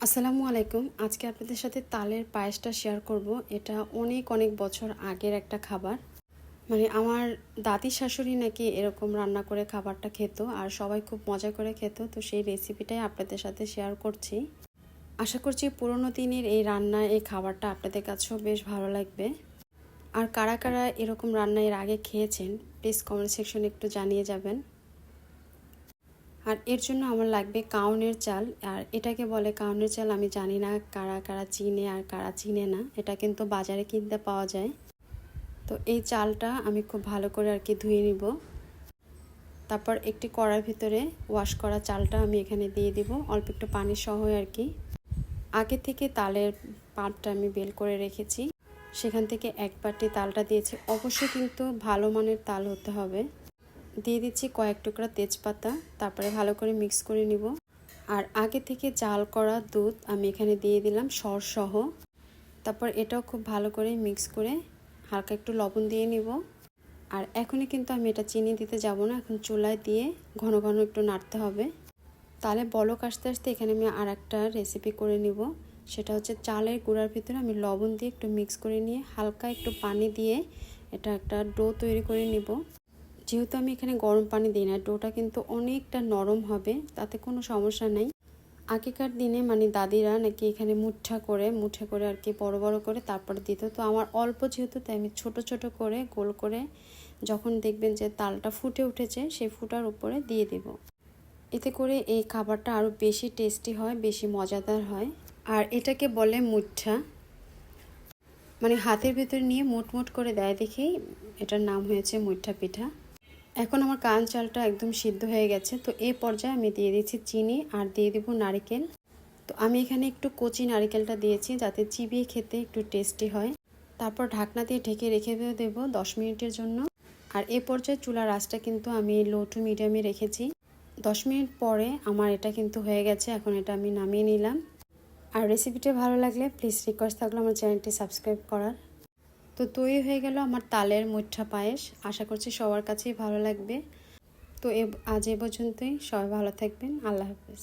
আসসালামু আলাইকুম। আজকে আপনাদের সাথে তালের পায়েসটা শেয়ার করব। এটা অনেক অনেক বছর আগের একটা খাবার। আমার দাদি শাশুড়ি নাকি এরকম রান্না করে খাবারটা খেত আর সবাই খুব মজা করে খেত। তো সেই রেসিপিটাই আপনাদের সাথে শেয়ার করছি। আশা করছি পুরোনো দিনের এই রান্না এই খাবারটা আপনাদের কাছেও বেশ ভালো লাগবে। আর কারা কারা এরকম রান্না এর আগে খেয়েছেন প্লিজ কমেন্ট সেকশনে একটু জানিয়ে যাবেন। আর এর জন্য আমার লাগবে কাউনের চাল। আর এটাকে বলে কাউনের চাল, আমি জানি না কারা কারা চিনে আর কারা চিনে না। এটা কিন্তু বাজারে কিনতে পাওয়া যায়। তো এই চালটা আমি খুব ভালো করে ধুয়ে নিব। তারপর একটি কড়ার ভিতরে ওয়াশ করা চালটা আমি এখানে দিয়ে দিব অল্প একটু পানি সহ। আগে থেকে তালের পাল্পটা আমি বের করে রেখেছি, সেখান থেকে এক বাটি তালটা দিয়েছি। অবশ্যই কিন্তু ভালো মানের তাল হতে হবে। দিয়ে দিচ্ছি কয়েক টুকরা তেজপাতা, তারপরে ভালো করে মিক্স করে নিব। আর আগে থেকে জাল করা দুধ আমি এখানে দিয়ে দিলাম সরসহ। তারপর এটাও খুব ভালো করে মিক্স করে হালকা একটু লবণ দিয়ে নিব। আর এখনই কিন্তু আমি এটা চিনি দিতে যাব না, এখন চুলায় দিয়ে ঘন ঘন একটু নাড়তে হবে। তাহলে বলক আসতে আসতে এখানে আমি আর একটা রেসিপি করে নিব। সেটা হচ্ছে চালের গুঁড়ার ভিতরে আমি লবণ দিয়ে একটু মিক্স করে নিয়ে হালকা একটু পানি দিয়ে এটা একটা ডো তৈরি করে নিব। যেহেতু আমি এখানে গরম পানি দিই না, ডোটা কিন্তু অনেকটা নরম হবে, তাতে কোনো সমস্যা নেই। আগেকার দিনে দাদিরা নাকি এখানে মুঠা করে বড় বড় করে তারপরে দিত। তো আমার অল্প যেহেতু, তাই আমি ছোট ছোট করে গোল করে যখন দেখবেন যে তালটা ফুটে উঠেছে সেই ফুটার উপরে দিয়ে দেব। এতে করে এই খাবারটা আরও বেশি টেস্টি হয়, বেশি মজাদার হয়। আর এটাকে বলে মুঠা, হাতের ভিতরে নিয়ে মুট মুট করে দেয় দেখেই এটার নাম হয়েছে মুঠা পিঠা। এখন আমার কান চালটা একদম সিদ্ধ হয়ে গেছে। তো এই পর্যায়ে আমি দিয়ে দিচ্ছি চিনি আর দিয়ে দেবো নারিকেল। তো আমি এখানে একটু কচি নারিকেলটা দিয়েছি যাতে চিবিয়ে খেতে একটু টেস্টি হয়। তারপর ঢাকনা দিয়ে ঢেকে রেখে দেবো 10 মিনিটের জন্য। আর এ পর্যায়ে চুলার আঁচটা কিন্তু আমি লো টু মিডিয়ামে রেখেছি। 10 মিনিট পরে আমার এটা কিন্তু হয়ে গেছে। এখন এটা আমি নামিয়ে নিলাম। আর রেসিপিটা ভালো লাগলে প্লিজ রিকোয়েস্ট থাকলো আমার চ্যানেলটি সাবস্ক্রাইব করার। তো তৈরি হয়ে গেল আমার তালের মুঠা পায়েস। আশা করছি সবার কাছেই ভালো লাগবে। তো আজ এ পর্যন্তই। সবাই ভালো থাকবেন। আল্লাহ হাফেজ।